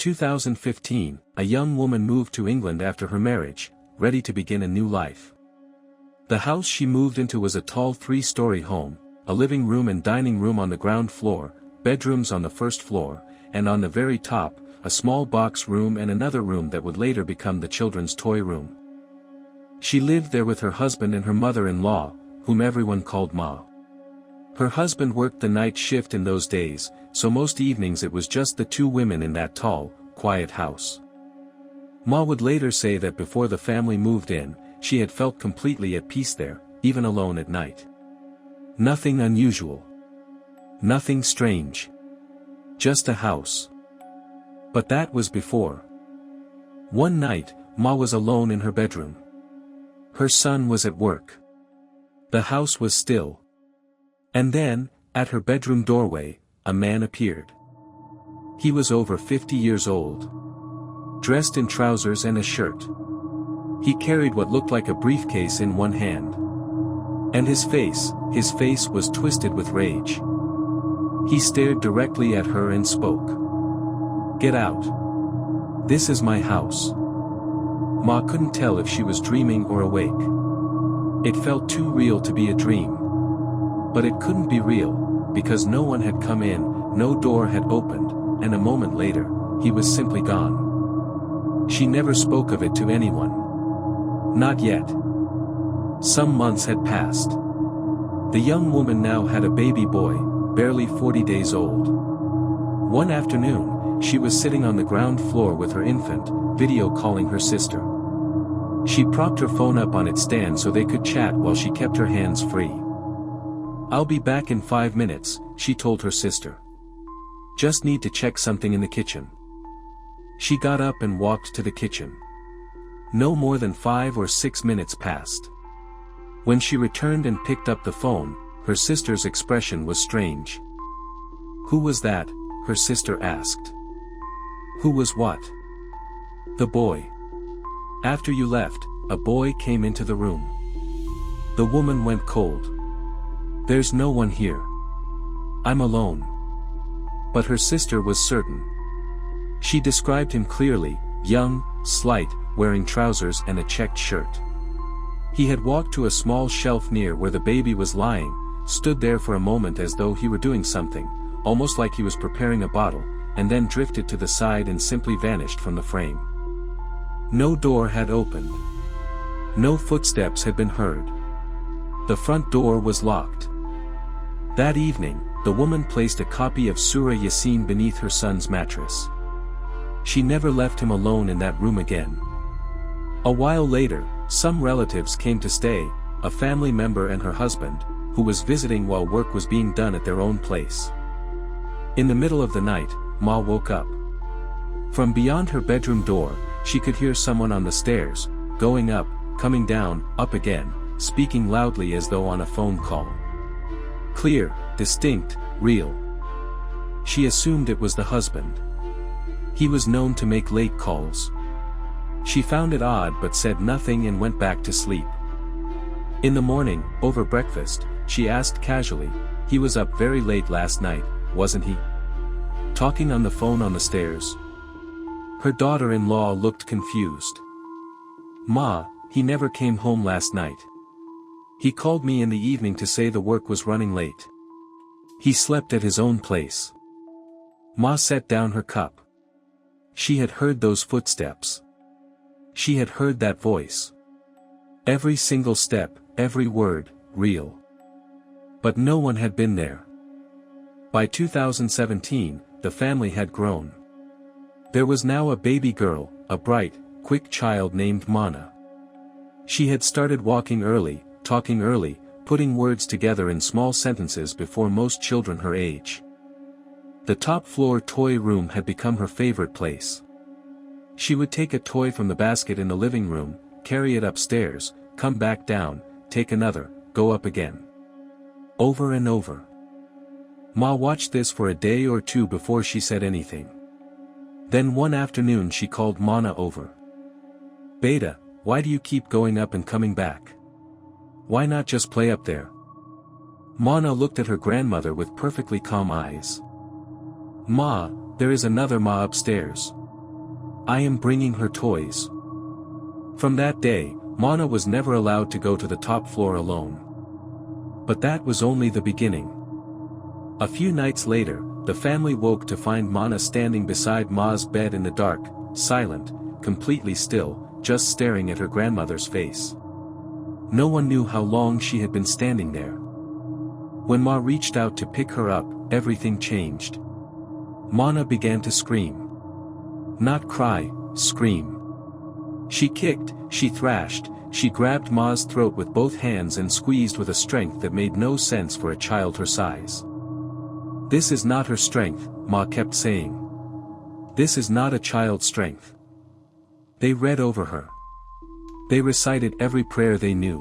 In 2015, a young woman moved to England after her marriage, ready to begin a new life. The house she moved into was a tall 3-story home, a living room and dining room on the ground floor, bedrooms on the first floor, and on the very top, a small box room and another room that would later become the children's toy room. She lived there with her husband and her mother-in-law, whom everyone called Ma. Her husband worked the night shift in those days, so most evenings it was just the two women in that tall, quiet house. Ma would later say that before the family moved in, she had felt completely at peace there, even alone at night. Nothing unusual. Nothing strange. Just a house. But that was before. One night, Ma was alone in her bedroom. Her son was at work. The house was still. And then, at her bedroom doorway, a man appeared. He was over 50 years old. Dressed in trousers and a shirt. He carried what looked like a briefcase in one hand. And his face was twisted with rage. He stared directly at her and spoke. "Get out. This is my house." Ma couldn't tell if she was dreaming or awake. It felt too real to be a dream. But it couldn't be real, because no one had come in, no door had opened, and a moment later, he was simply gone. She never spoke of it to anyone. Not yet. Some months had passed. The young woman now had a baby boy, barely 40 days old. One afternoon, she was sitting on the ground floor with her infant, video calling her sister. She propped her phone up on its stand so they could chat while she kept her hands free. "I'll be back in 5 minutes," she told her sister. "Just need to check something in the kitchen." She got up and walked to the kitchen. No more than 5 or 6 minutes passed. When she returned and picked up the phone, her sister's expression was strange. "Who was that?" her sister asked. "Who was what?" "The boy. After you left, a boy came into the room." The woman went cold. "There's no one here. I'm alone." But her sister was certain. She described him clearly, young, slight, wearing trousers and a checked shirt. He had walked to a small shelf near where the baby was lying, stood there for a moment as though he were doing something, almost like he was preparing a bottle, and then drifted to the side and simply vanished from the frame. No door had opened. No footsteps had been heard. The front door was locked. That evening, the woman placed a copy of Surah Yasin beneath her son's mattress. She never left him alone in that room again. A while later, some relatives came to stay, a family member and her husband, who was visiting while work was being done at their own place. In the middle of the night, Ma woke up. From beyond her bedroom door, she could hear someone on the stairs, going up, coming down, up again, speaking loudly as though on a phone call. Clear, distinct, real. She assumed it was the husband. He was known to make late calls. She found it odd but said nothing and went back to sleep. In the morning, over breakfast, she asked casually, "He was up very late last night, wasn't he? Talking on the phone on the stairs?" Her daughter-in-law looked confused. "Ma, he never came home last night. He called me in the evening to say the work was running late. He slept at his own place." Ma set down her cup. She had heard those footsteps. She had heard that voice. Every single step, every word, real. But no one had been there. By 2017, the family had grown. There was now a baby girl, a bright, quick child named Mana. She had started walking early, talking early, putting words together in small sentences before most children her age. The top-floor toy room had become her favorite place. She would take a toy from the basket in the living room, carry it upstairs, come back down, take another, go up again. Over and over. Ma watched this for a day or two before she said anything. Then one afternoon she called Mana over. "Beta, why do you keep going up and coming back? Why not just play up there?" Mana looked at her grandmother with perfectly calm eyes. "Ma, there is another Ma upstairs. I am bringing her toys." From that day, Mana was never allowed to go to the top floor alone. But that was only the beginning. A few nights later, the family woke to find Mana standing beside Ma's bed in the dark, silent, completely still, just staring at her grandmother's face. No one knew how long she had been standing there. When Ma reached out to pick her up, everything changed. Mana began to scream. Not cry, scream. She kicked, she thrashed, she grabbed Ma's throat with both hands and squeezed with a strength that made no sense for a child her size. "This is not her strength," Ma kept saying. "This is not a child's strength." They read over her. They recited every prayer they knew.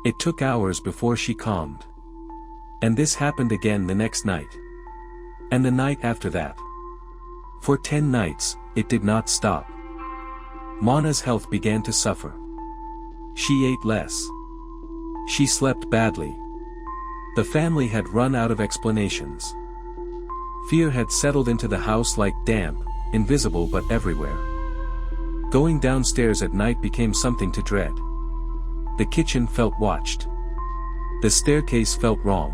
It took hours before she calmed. And this happened again the next night. And the night after that. For 10 nights, it did not stop. Mana's health began to suffer. She ate less. She slept badly. The family had run out of explanations. Fear had settled into the house like damp, invisible but everywhere. Going downstairs at night became something to dread. The kitchen felt watched. The staircase felt wrong.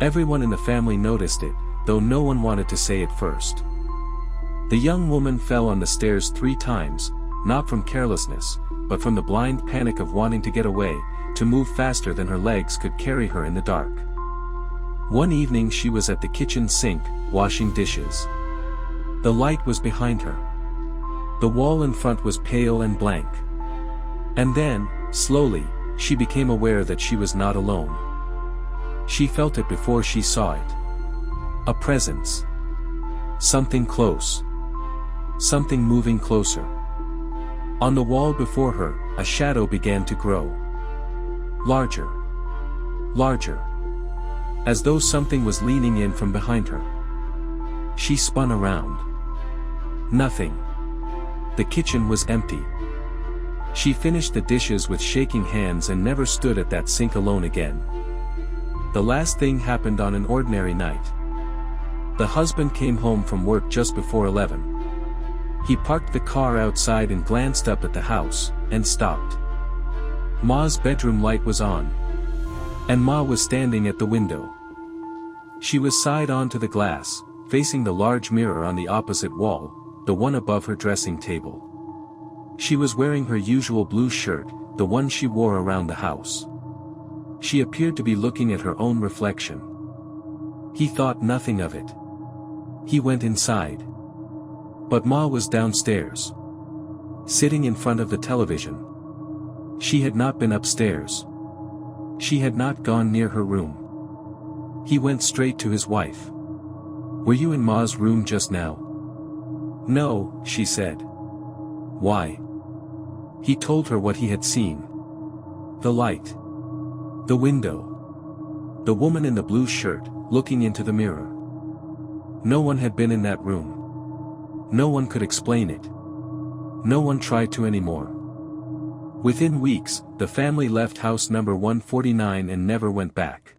Everyone in the family noticed it, though no one wanted to say it first. The young woman fell on the stairs 3 times, not from carelessness, but from the blind panic of wanting to get away, to move faster than her legs could carry her in the dark. One evening she was at the kitchen sink, washing dishes. The light was behind her. The wall in front was pale and blank. And then, slowly, she became aware that she was not alone. She felt it before she saw it. A presence. Something close. Something moving closer. On the wall before her, a shadow began to grow. Larger. Larger. As though something was leaning in from behind her. She spun around. Nothing. The kitchen was empty. She finished the dishes with shaking hands and never stood at that sink alone again. The last thing happened on an ordinary night. The husband came home from work just before 11. He parked the car outside and glanced up at the house, and stopped. Ma's bedroom light was on. And Ma was standing at the window. She was side on to the glass, facing the large mirror on the opposite wall, the one above her dressing table. She was wearing her usual blue shirt, the one she wore around the house. She appeared to be looking at her own reflection. He thought nothing of it. He went inside. But Ma was downstairs. Sitting in front of the television. She had not been upstairs. She had not gone near her room. He went straight to his wife. "Were you in Ma's room just now?" "No," she said. "Why?" He told her what he had seen. The light. The window. The woman in the blue shirt, looking into the mirror. No one had been in that room. No one could explain it. No one tried to anymore. Within weeks, the family left house number 149 and never went back.